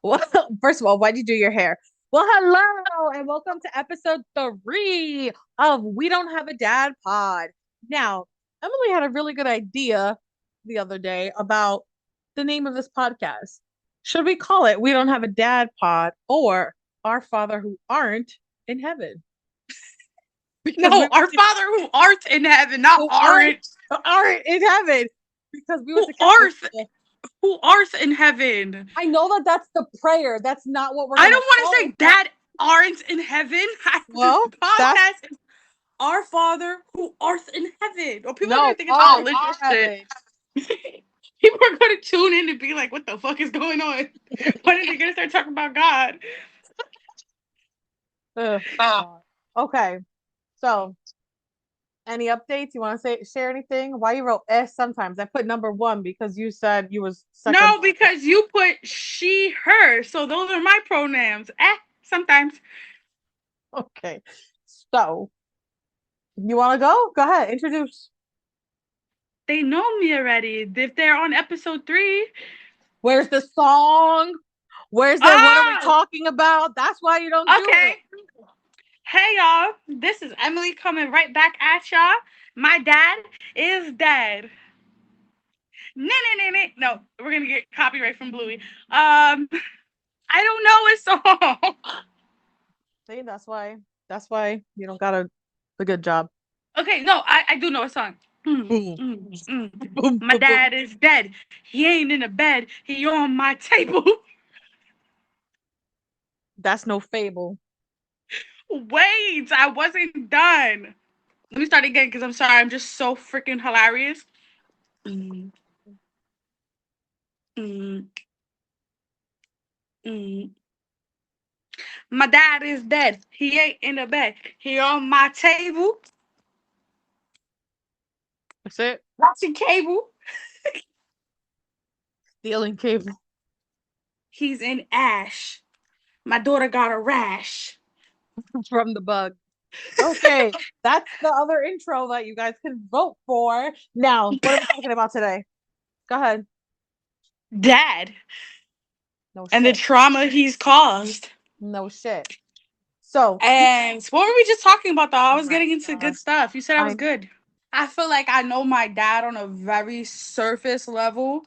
Well, first of all, why'd you do your hair? Well, hello, and welcome to episode 3 of We Don't Have a Dad Pod. Now, Emily had a really good idea the other day about the name of this podcast. Should we call it We Don't Have a Dad Pod or Our Father Who Aren't in Heaven? Because we No, our went to Father who art in heaven, not who aren't. aren't in heaven because we went Who to Catholic art? school. Who art in heaven? I know that that's the prayer. That's not what we're I gonna don't want to call say it. that aren't in heaven. This Well, that's podcast is our Father who art in heaven. Or people are gonna no, think it's some art religious in shit. heaven. People are gonna tune in and be like, "What the fuck is going on? When are they gonna start talking about God?" Ugh, God. Okay, so any updates? You want to say share anything? Why you wrote S sometimes? I put number one because you said you was second No, born. because you put she, her, so those are my pronouns. Sometimes. Okay, so you want to go? Go ahead, introduce. They know me already. If they're on episode 3. Where's the song? Where's the what are we Oh, talking about? That's why you don't do it. okay. Hey y'all, this is Emily coming right back at y'all. My dad is dead. No, we're gonna get copyright from Bluey. I don't know his song. See, that's why you don't got a good job. Okay, no, I do know a song. Mm, Boom, mm, mm. boom, My boom, boom. dad is dead. He ain't in the bed. He on my table. That's no fable. Wait, I wasn't done. Let me start again because I'm sorry. I'm just so freaking hilarious. Mm, mm, mm. My dad is dead. He ain't in the bed. He on my table That's it. watching cable. Stealing cable He's in ash. My daughter got a rash. from the bug. Okay, that's the other intro that you guys can vote for. Now, what are we talking about today? Go ahead. Dad No and the shit. trauma he's caused. No shit. So, And what were we just talking about though? I oh was my getting into God. good stuff. You said I was I good. I feel like I know my dad on a very surface level.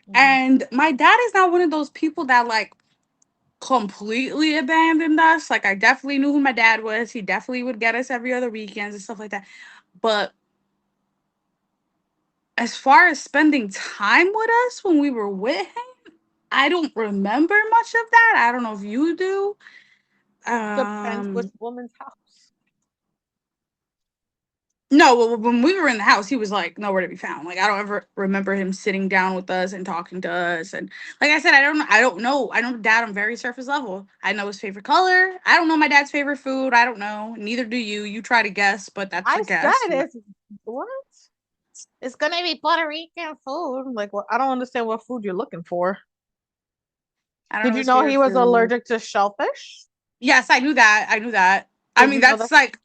mhm. And my dad is not one of those people that like completely abandoned us. Like I definitely knew who my dad was. He definitely would get us every other weekends and stuff like that. But as far as spending time with us when we were with him, I don't remember much of that. I don't know if you do. Depends which Um woman's house. no, when we were in the house, he was like nowhere to be found. Like I don't ever remember him sitting down with us and talking to us. And like I said, I don't know. I know dad on very surface level. I know his favorite color. I don't know my dad's favorite food. I don't know. Neither do you. You try to guess, but that's a I said guess. it's what? It's gonna be Puerto Rican food. Like, well, I don't understand what food you're looking for. I don't Did know you his know he favorite was food. allergic to shellfish? Yes, I knew that. I knew that. I Did mean, you know that? that's like,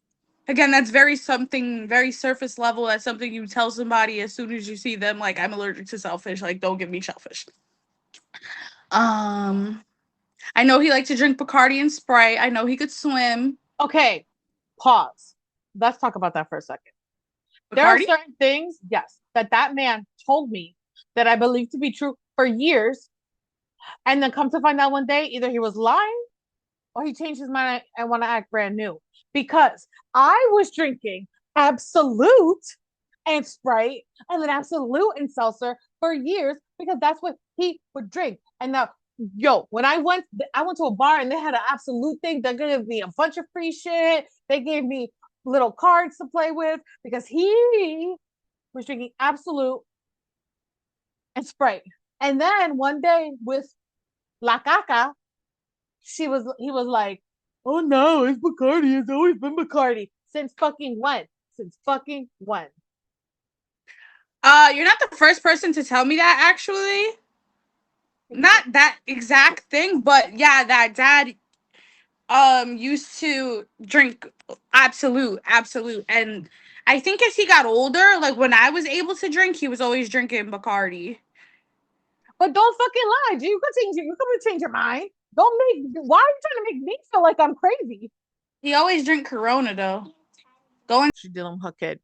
again, that's very something, very surface level. That's something you tell somebody as soon as you see them. Like, I'm allergic to shellfish. Like, don't give me shellfish. Um, I know he liked to drink Bacardi and Sprite. I know he could swim. Okay, pause. Let's talk about that for a second. There are Bacardi? certain things, yes, that man told me that I believe to be true for years, and then come to find out one day either he was lying or he changed his mind and want to act brand new. Because I was drinking Absolute and Sprite and then Absolute and Seltzer for years because that's what he would drink. And now, yo, when I went to a bar and they had an Absolute thing. They gave me a bunch of free shit. They gave me little cards to play with because he was drinking Absolute and Sprite. And then one day with La Caca, he was like, oh no, it's Bacardi. It's always been Bacardi. Since fucking when? Since fucking when? You're not the first person to tell me that, actually. Not that exact thing, but yeah, that dad used to drink absolute, and I think as he got older, like when I was able to drink, he was always drinking Bacardi. But don't fucking lie. You can change it. You can change your mind. Don't make. Why are you trying to make me feel like I'm crazy? He always drink Corona though. Going. She's dealing with her kid.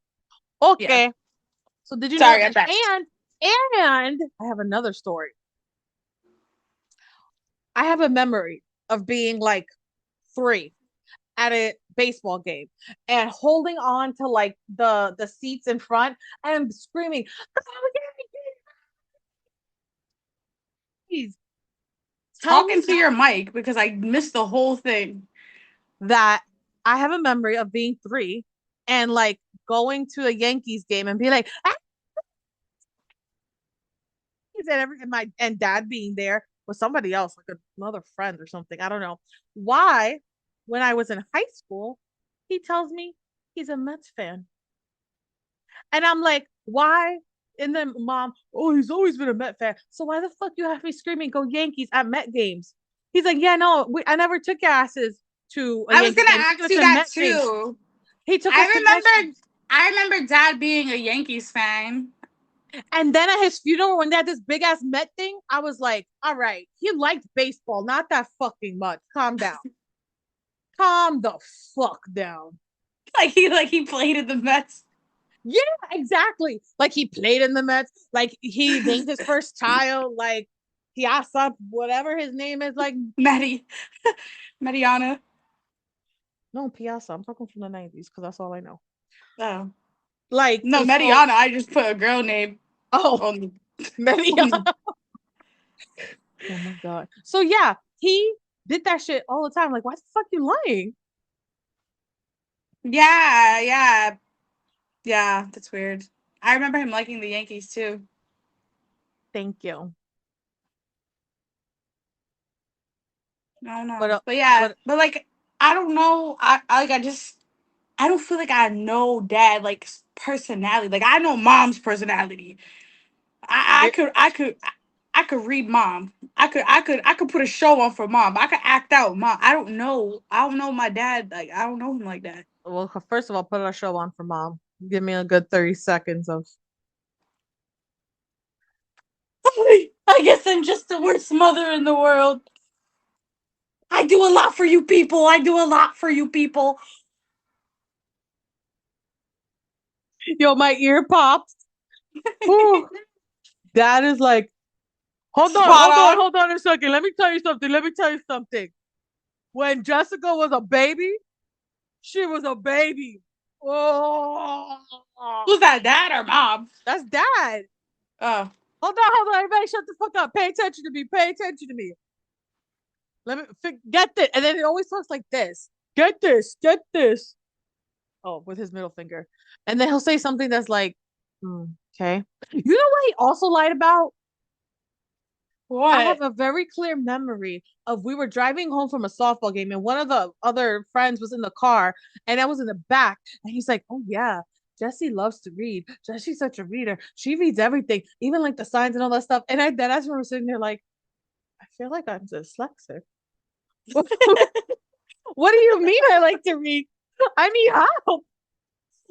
Yeah. Okay. So did you know? Sorry, I'm back. And I have another story. I have a memory of being like 3 at a baseball game and holding on to like the seats in front and screaming, "Oh, please tell Talk me into your mic because I missed the whole thing. that I have a memory of being 3 and like going to a Yankees game and be like, ah! And my and dad being there with somebody else, like another friend or something. I don't know why. When I was in high school, he tells me he's a Mets fan, and I'm like, why? And then mom, oh, he's always been a Met fan. So why the fuck you have me screaming "Go Yankees" at Met games? He's like, yeah, no, I never took asses to a I was Yankee gonna game. He took ask us you to that Met games. too. He took I us to Met games. remember I remember dad being a Yankees fan. And then at his funeral, when they had this big ass Met thing, I was like, all right, he liked baseball, not that fucking much. Calm down. Calm the fuck down. Like he played in the Mets. Yeah, exactly. Like he played in the Mets. Like he named his first child like Piazza, whatever his name is. Like Maddie. Mariana. no Piazza. I'm talking from the '90s because that's all I know. Oh. Like No, so. Mariana. I just put a girl name Oh, on the many. on the Oh my god. So yeah, he did that shit all the time. Like, why the fuck you lying? Yeah, yeah. Yeah, that's weird. I remember him liking the Yankees too. Thank you. I don't know. But But yeah, but but like I don't know. I don't feel like I know dad like personality. Like I know mom's personality. I here could I could read mom. I could put a show on for mom. I could act out mom. I don't know. I don't know my dad. Like I don't know him like that. well, first of all, put a show on for mom. Give me a good 30 seconds of I guess I'm just the worst mother in the world. I do a lot for you people. I do a lot for you people. yo, my ear pops. Ooh, that is like, Spot on. hold on a second. Let me tell you something. Let me tell you something. When Jessica was a baby, she was a baby. Oh, Who's that, dad or mom? that's dad. Oh. Hold on, everybody, shut the fuck up. Pay attention to me. Pay attention to me. Let me get this. And then it always talks like this. Get this. Get this. Oh, with his middle finger. And then he'll say something that's like, okay. You know what he also lied about? I have What? a very clear memory of we were driving home from a softball game and one of the other friends was in the car and I was in the back and he's like, "Oh yeah, Jessie loves to read. Jessie's such a reader. She reads everything, even like the signs and all that stuff." And that's when we're sitting there like, I feel like I'm dyslexic. What do you mean I like to read? I need help.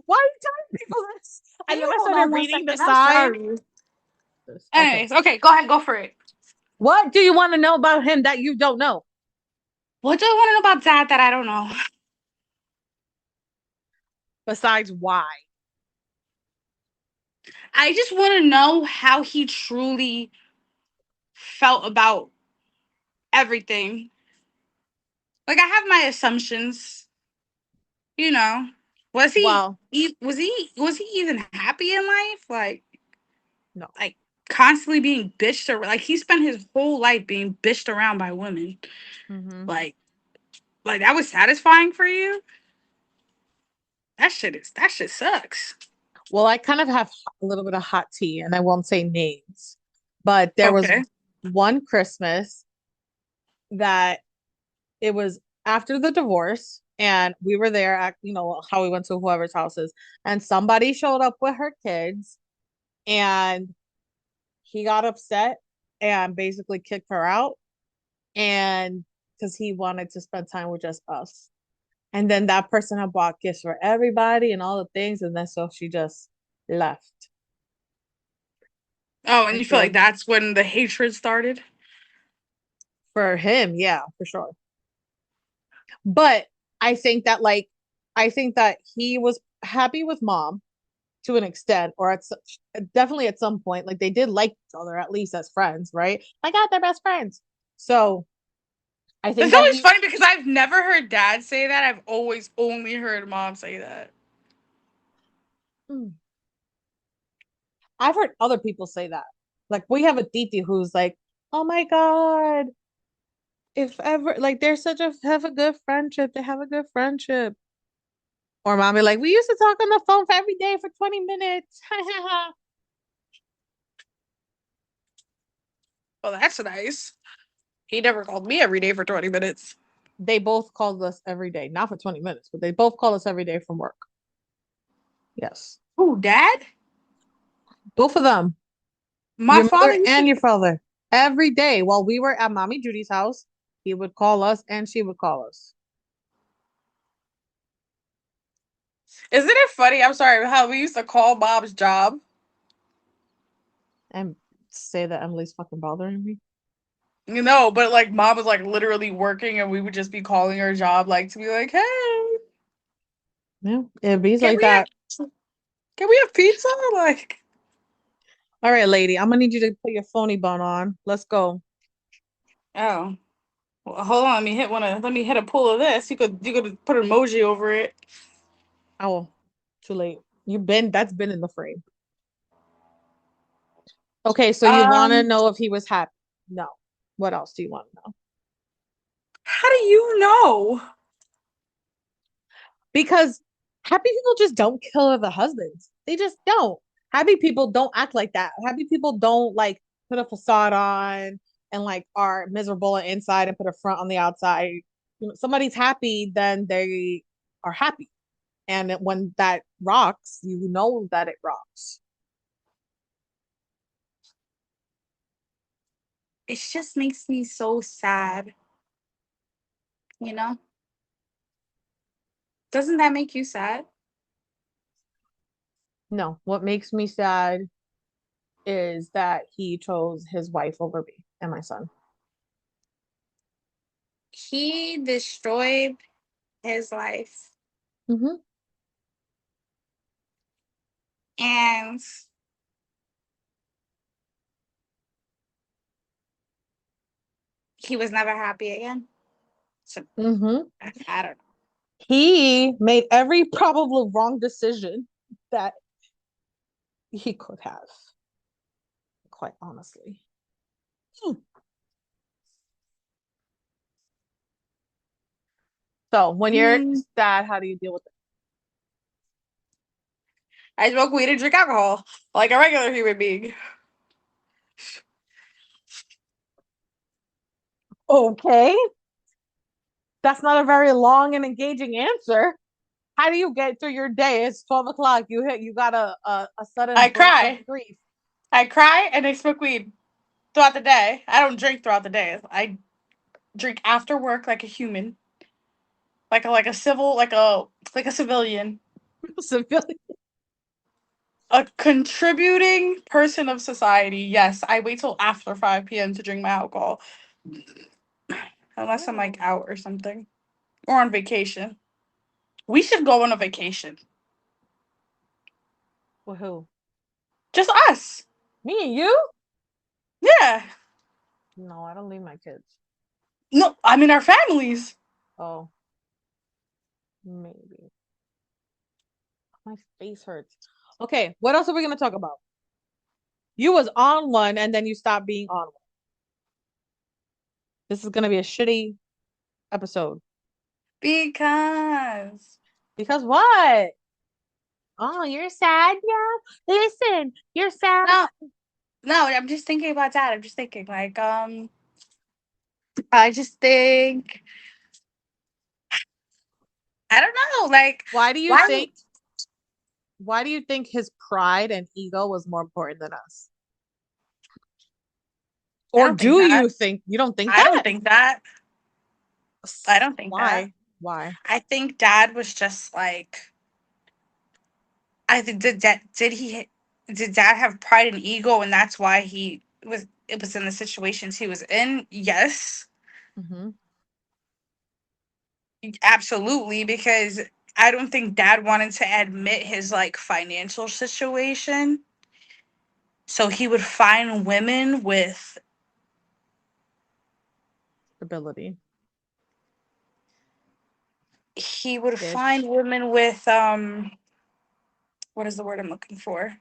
Why are you telling people this? Can And then you I hold started on one reading the second? I'm sign. sorry. Okay. Anyways, okay, go ahead, go for it. What do you want to know about him that you don't know? What do I want to know about dad that I don't know? Besides why? I just want to know how he truly felt about everything. Like I have my assumptions, you know. Was he Well, was he even happy in life? no. Like constantly being bitched around. Like he spent his whole life being bitched around by women. Mm-hmm. Like like that was satisfying for you? That shit sucks. Well, I kind of have a little bit of hot tea, and I won't say names, but there was Okay. one Christmas that it was after the divorce, and we were there at, how we went to whoever's houses, and somebody showed up with her kids, and he got upset and basically kicked her out, and because he wanted to spend time with just us. And then that person had bought gifts for everybody and all the things, and then so she just left. Oh, and for you feel like sure. that's when the hatred started? For him, yeah, for sure. But I think that like I think that he was happy with mom to an extent, or definitely at some point, like they did like each other at least as friends, right? My God, they're best friends. So I think It's that always he, funny because I've never heard dad say that. I've always only heard mom say that. hmm, I've heard other people say that. Like we have a titi who's like, oh my God, if ever like they're such a have a good friendship, they have a good friendship. Or mom be like, we used to talk on the phone for every day for 20 minutes. Well, that's nice. He never called me every day for 20 minutes. They both called us every day, not for 20 minutes, but they both call us every day from work. Yes. Who, dad? Both of them, My your father mother used to. and your father, every day while we were at Mommy Judy's house, he would call us and she would call us Isn't it funny? I'm sorry, how we used to call mom's job? and say that Emily's fucking bothering me. You know, but like mom was like literally working and we would just be calling her job like to be like, hey, Yeah, it be can like we that. have can we have pizza? Like, All right, lady, I'm gonna need you to put your phony bun on. Let's go. oh. Well, hold on, let me hit a pull of this. You could put an emoji over it. Oh, too late. That's been in the frame. Okay, so you want to Um, know if he was happy? No. What else do you want to know? how do you know? Because happy people just don't kill other husbands. They just don't. Happy people don't act like that. Happy people don't like put a facade on and like are miserable on inside and put a front on the outside. You know, somebody's happy, then they are happy. And when that rocks, you know that it rocks. It just makes me so sad, you know? Doesn't that make you sad? No, what makes me sad is that he chose his wife over me and my son. He destroyed his life. Mm-hmm. And he was never happy again. So Mm-hmm. I don't know. He made every probable wrong decision that he could have, quite honestly. Hmm. So when you're Mm, sad, how do you deal with it? I smoke weed and drink alcohol like a regular human being. Okay, that's not a very long and engaging answer. How do you get through your day? It's 12 o'clock. You got a sudden I burst of cry. grief. I cry and I smoke weed throughout the day. I don't drink throughout the day. I drink after work like a human, like a civilian, Civilian. a contributing person of society. Yes, I wait till after 5 p.m. to drink my alcohol, unless I'm like out or something or on vacation. We should go on a vacation. With who? Just us. Me and you? Yeah. No, I don't leave my kids. No, I mean our families. Oh, maybe. My face hurts. Okay, what else are we gonna talk about? You was on one and then you stopped being on one. This is gonna be a shitty episode. Because Because what? Oh, you're sad now? Listen, you're sad. no, no, I'm just thinking about that. I'm just thinking like I just think I don't know, like Why do you why think why do you think his pride and ego was more important than us? I Or don't think do that. you think you don't think I don't that? think that. I don't think that. Why? Why? I think dad was just like I think did he hit? Did dad have pride and ego, and that's why it was in the situations he was in? Yes, Mm-hmm. absolutely, because I don't think dad wanted to admit his like financial situation. So he would find women with Stability he would find ish. women with what is the word I'm looking for?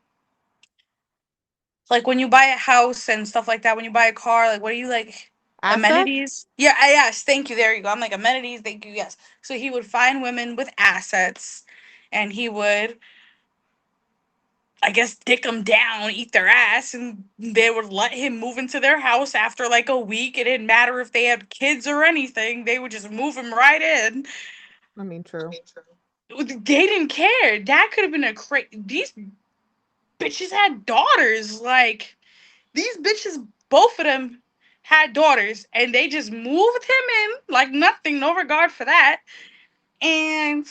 Like when you buy a house and stuff like that, when you buy a car, like what are you like? Assets? Amenities? Yeah, yes, thank you. There you go. I'm like amenities, thank you, yes. So he would find women with assets and he would, I guess, dick them down, eat their ass, and they would let him move into their house after like a week. It didn't matter if they had kids or anything, they would just move him right in. I mean, true. They didn't care. Dad could have been a crazy. These bitches had daughters. Like, these bitches, both of them had daughters, and they just moved him in like nothing, no regard for that. And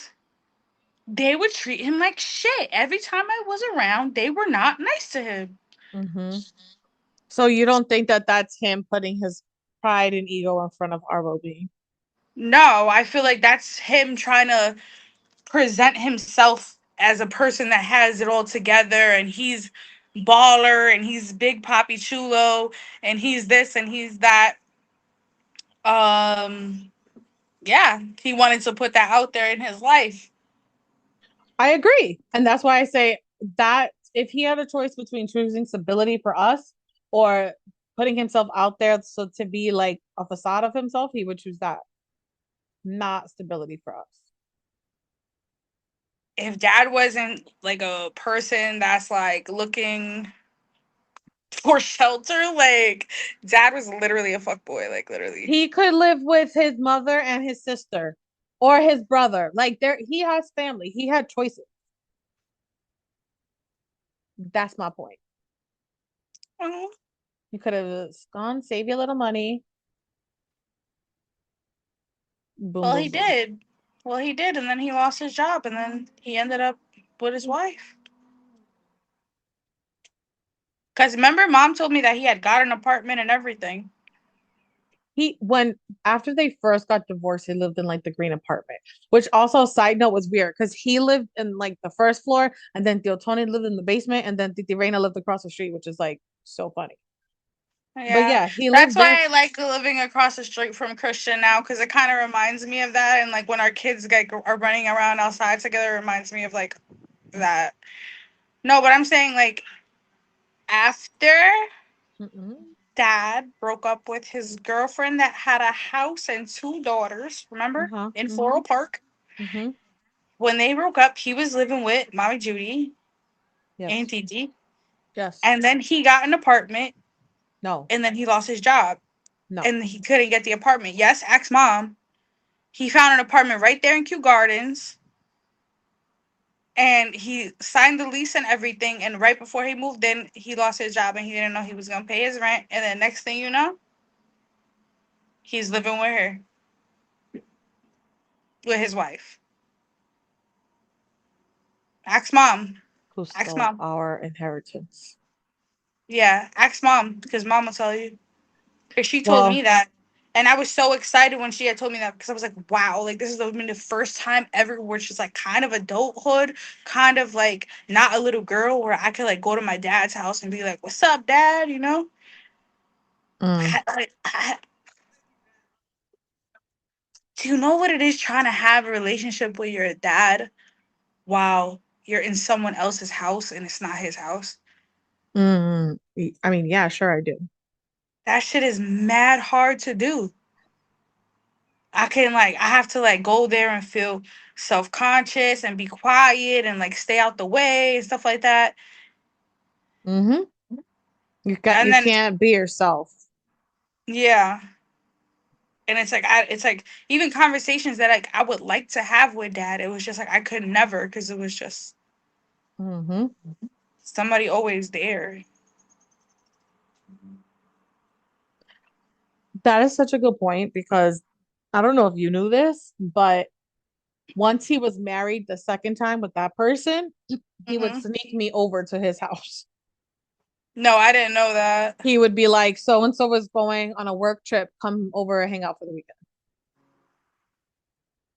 they would treat him like shit. Every time I was around, they were not nice to him. Mm-hmm. So you don't think that that's him putting his pride and ego in front of our well-being? No, I feel like that's him trying to present himself as a person that has it all together and he's baller and he's big poppy chulo and he's this and he's that. Um yeah, he wanted to put that out there in his life. I agree. And that's why I say that if he had a choice between choosing stability for us or putting himself out there so to be like a facade of himself, he would choose that, not stability for us. If dad wasn't like a person that's like looking for shelter, like dad was literally a fuck boy, like literally. He could live with his mother and his sister or his brother. Like there he has family. He had choices. That's my point. Oh, He could have gone, save you a little money. Boom, well, boom, he boom. did. Well, he did, and then he lost his job, and then he ended up with his wife. Because remember, mom told me that he had got an apartment and everything. He when after they first got divorced, he lived in like the green apartment, which also side note was weird because he lived in like the first floor, and then Tio Tony lived in the basement, and then Titi Reina lived across the street, which is like so funny. But Yeah, yeah, he that's lived there. why I like living across the street from Christian now, because it kind of reminds me of that. And like when our kids get are running around outside together, it reminds me of like that. No, but I'm saying like after Mm-mm. dad broke up with his girlfriend that had a house and two daughters, remember, Uh-huh. in Floral Park. Mm-hmm. When they broke up, he was living with Mommy Judy and Yes. Titi. Yes. And then he got an apartment No. and then he lost his job No. and he couldn't get the apartment. Yes, ask mom. He found an apartment right there in Kew Gardens and he signed the lease and everything. And right before he moved in, he lost his job and he didn't know he was going to pay his rent. And then next thing you know, he's living with her, with his wife. Ask mom. Who Ask stole mom. our inheritance? Yeah, ask mom because mom will tell you. Because she told me Well, that. And I was so excited when she had told me that because I was like, wow, like this has been the first time ever where she's like kind of adulthood, kind of like not a little girl where I could like go to my dad's house and be like, what's up, dad? You know? mm, Do you know what it is trying to have a relationship with your dad while you're in someone else's house and it's not his house? I mean, yeah, sure I do. That shit is mad hard to do. I have to like go there and feel self-conscious and be quiet and like stay out the way and stuff like that. Mm-hmm. And You then can't be yourself. yeah. And it's like even conversations that like I would like to have with dad, it was just like I could never because it was just Mm-hmm. somebody always there. That is such a good point because I don't know if you knew this, but Once he was married the second time with that person, he would Mm-hmm. sneak me over to his house. No, I didn't know that. He would be like, so and so is going on a work trip, come over and hang out for the weekend.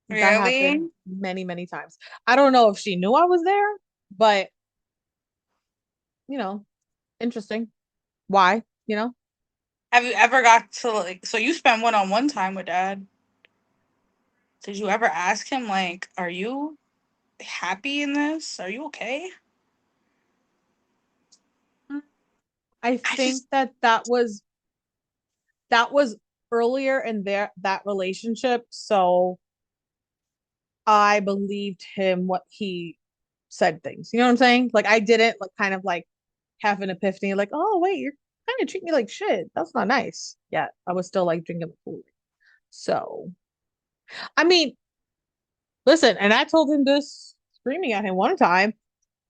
That happened Really? many, many times. I don't know if she knew I was there, but you know, interesting. Why? You know? Have you ever got to like? So you spent one-on-one time with dad. Did you ever ask him like, "Are you happy in this? Are you okay?" I I think just that was earlier in that relationship, so I believed him what he said things. You know what I'm saying? Like I didn't like kind of like have an epiphany, like, oh wait, you're kind of treating me like shit. That's not nice. Yeah, I was still like drinking the Kool-Aid. So I mean, listen, and I told him this screaming at him one time.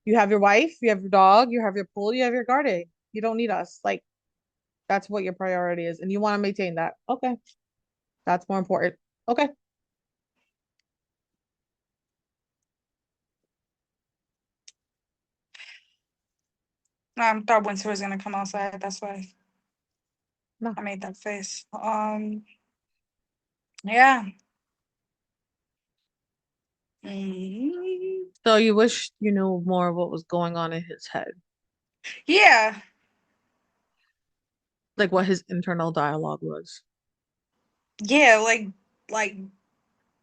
You have your wife, you have your dog, you have your pool, you have your garden. You don't need us. Like that's what your priority is, and you want to maintain that. Okay, that's more important. Okay. thought winter was gonna come outside. That's why No. I made that face. Yeah. Mm, So you wish you knew more of what was going on in his head, yeah. like what his internal dialogue was. Yeah. Like,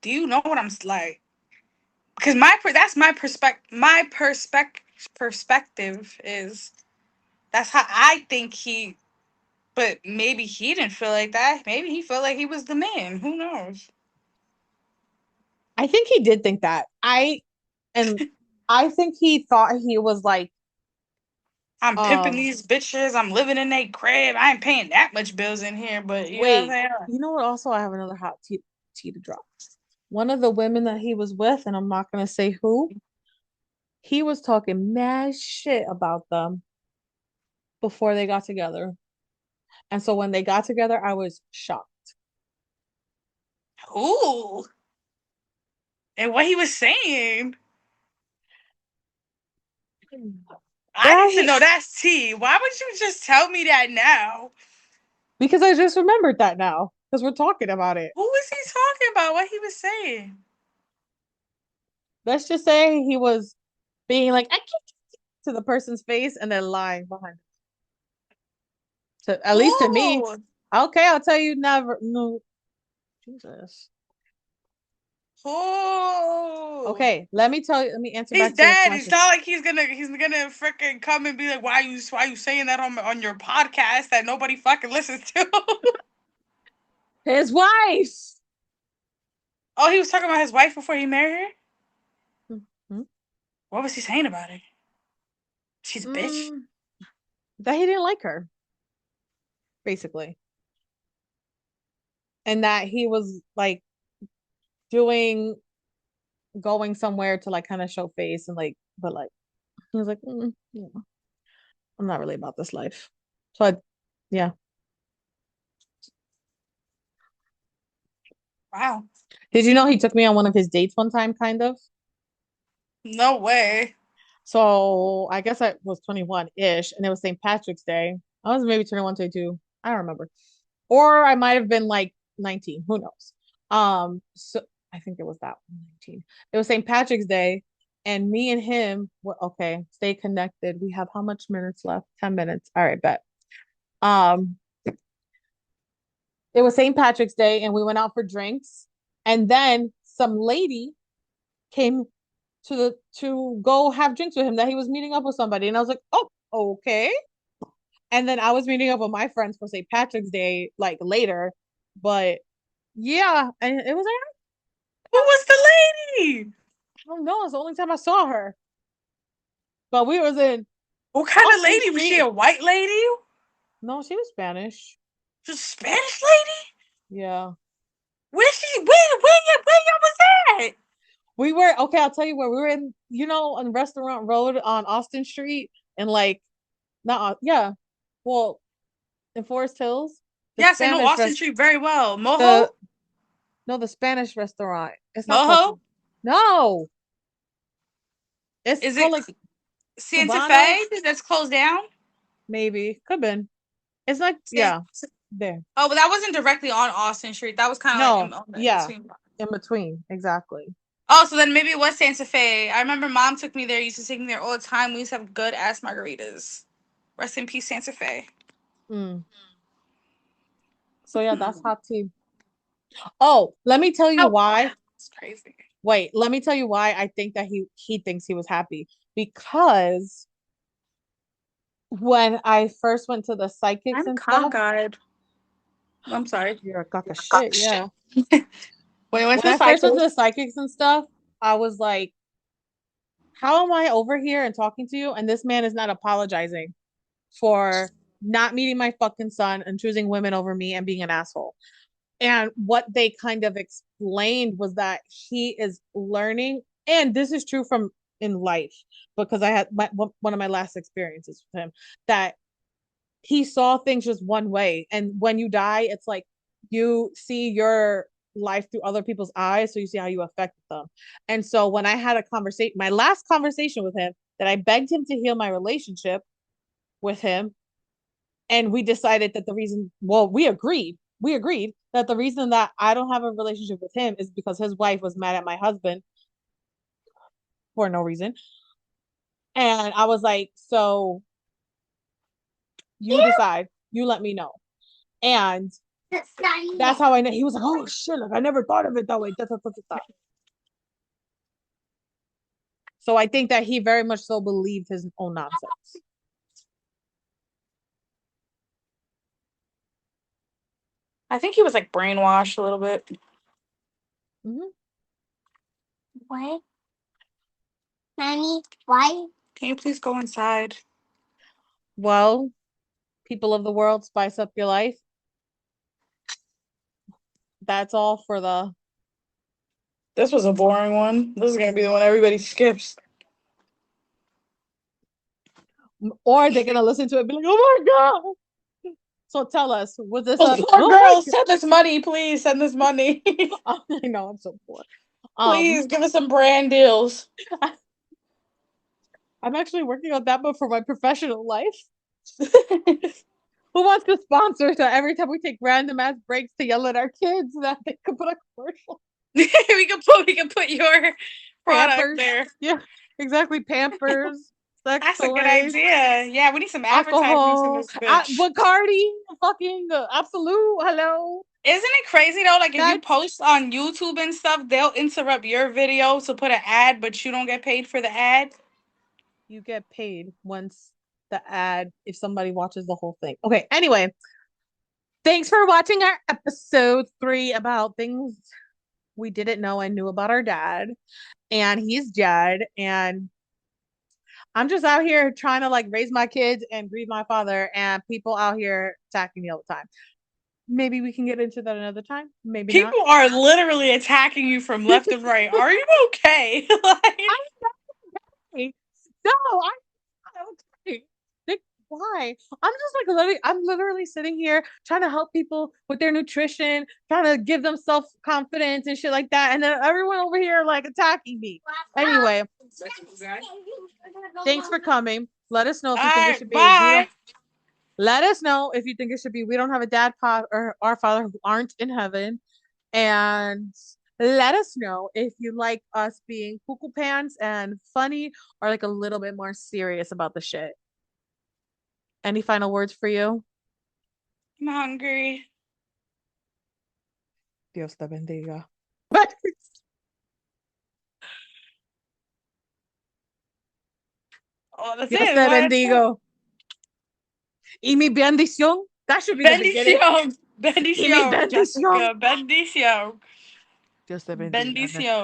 do you know what I'm like? Because that's my perspective. Perspective is that's how I think he. But maybe he didn't feel like that. Maybe he felt like he was the man. Who knows? I think he did think that. And I think he thought he was like, I'm pimping um, these bitches. I'm living in a crib. I ain't paying that much bills in here, but you know what I'm wait, saying? you know what? Also, I have another hot tea to drop. One of the women that he was with, and I'm not gonna say who, he was talking mad shit about them before they got together. And so when they got together, I was shocked. Ooh, and what he was saying. I Girl, need to know that's tea. Why would you just tell me that now? because I just remembered that now because we're talking about it. Who was he talking about? What he was saying? Let's just say he was being like, I can't to the person's face and then lying behind. So at least to me, Who? okay, I'll tell you never. No, Jesus. Who? Okay, let me tell you. Let me answer He's back to your dead. It's question. not like he's gonna freaking come and be like, why you saying that on your podcast that nobody fucking listens to? His wife. Oh, he was talking about his wife before he married her. Mhm. What was he saying about her? She's a bitch. Mm, that he didn't like her, basically, and that he was like doing going somewhere to like kind of show face and like, but like he was like, yeah, I'm not really about this life. So yeah. Wow. Did you know he took me on one of his dates one time, kind of? No way. So I guess I was 21-ish, and it was St. Patrick's Day. I was maybe 21, 22. I don't remember. Or I might have been like 19. Who knows? So I think it was that 19. It was St. Patrick's Day, and me and him were okay, stay connected. We have how much minutes left? 10 minutes. All right, bet. Um, it was St. Patrick's Day, and we went out for drinks. And then some lady came to go have drinks with him that he was meeting up with somebody. And I was like, oh, okay. And then I was meeting up with my friends for St. Patrick's Day like later. But yeah, and it was like, Who was the lady? I don't know, it's the only time I saw her. But we was in What kind of Austin lady was she? A Street. white lady? No, she was Spanish. She was a Spanish lady? Yeah. Where y'all was at? We were okay, I'll tell you where we were in, on Restaurant Road on Austin Street and like not yeah. Well, in Forest Hills, the Yes, I know Spanish Austin rest Street very well. the Moho? no, the Spanish restaurant. It's not called Moho? No, it's Is called it like Santa Fe Cubanos. that's closed down? Maybe could have been. It's like San- yeah, there. Oh, but that wasn't directly on Austin Street. That was kind of like No, in yeah, between. in between exactly. Oh, so then maybe it was Santa Fe. I remember mom took me there. Used to take me there all the time. We used to have good ass margaritas. Rest in peace, Santa Fe. Mm. So yeah, that's hot tea. Oh, let me tell you Oh, why. it's crazy. Wait, let me tell you why I think that he thinks he was happy because when I first went to the psychics I'm and stuff, cockeyed. I'm sorry. you're a cock of Cock shit, shit. yeah. When I went When to the I first went to cycle, the psychics and stuff, I was like, how am I over here and talking to you? And this man is not apologizing for not meeting my fucking son and choosing women over me and being an asshole. And what they kind of explained was that he is learning, and this is true from in life because I had one of my last experiences with him that he saw things just one way. And when you die, it's like you see your life through other people's eyes. So you see how you affect them. And so when I had a conversation, my last conversation with him, that I begged him to heal my relationship with him. And we decided that the reason, well, we agreed that the reason that I don't have a relationship with him is because his wife was mad at my husband for no reason. And I was like, so you decide, you let me know. And that's how I know. He was like, oh shit, like I never thought of it that way. Da, da, da, da, da. So I think that he very much so believed his own nonsense. I think he was like brainwashed a little bit. Mm-hmm. What? Mommy, why? Can you please go inside? Well, people of the world, spice up your life. That's all for the, This was a boring one. This is gonna be the one everybody skips. or they're gonna listen to it and be like, oh my God. So tell us, was this Those a, poor oh my girls, send us money, please. Send us money. God. I know, I'm so poor. Please give us some brand deals. I'm actually working on that, but for my professional life. Who wants to sponsor so every time we take random ass breaks to yell at our kids that they could put a commercial? we can put your product Pampers. there. Yeah, exactly. Pampers, sex That's a good toys, idea. Yeah, we need some advertisements in alcohol, this bitch. Bacardi, fucking Absolute. Hello. Isn't it crazy though? Like if you That's post on YouTube and stuff, they'll interrupt your video to put an ad, but you don't get paid for the ad. you get paid once the ad if somebody watches the whole thing. Okay, anyway, thanks for watching our episode 3 about things we didn't know and knew about our dad. And he's Jed. And I'm just out here trying to like raise my kids and grieve my father, and people out here attacking me all the time. Maybe we can get into that another time. Maybe not. People are literally attacking you from left and right. Are you okay? Like, I'm no, I'm not okay. Like, why? I'm literally sitting here trying to help people with their nutrition, trying to give them self confidence and shit like that, and then everyone over here like attacking me. Anyway, thanks for coming. Let us know if all you think it right, should be we bye. don't. Let us know if you think it should be we don't have a dad pod or our father who aren't in heaven. And let us know if you like us being cuckoo pants and funny or like a little bit more serious about the shit. Any final words for you? I'm hungry. Dios te bendiga. Oh, that's Dios it. te What? bendigo. Y mi bendición. That should be the beginning. Bendición. Y mi Bendición, bendición. Jessica. Bendición. Dios te bendiga. Bendición.